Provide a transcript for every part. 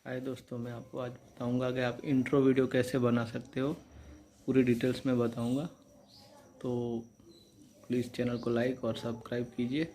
हाय दोस्तों, मैं आपको आज बताऊंगा कि आप इंट्रो वीडियो कैसे बना सकते हो। पूरी डिटेल्स में बताऊंगा, तो प्लीज़ चैनल को लाइक और सब्सक्राइब कीजिए।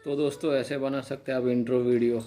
तो दोस्तों, ऐसे बना सकते हैं आप इंट्रो वीडियो।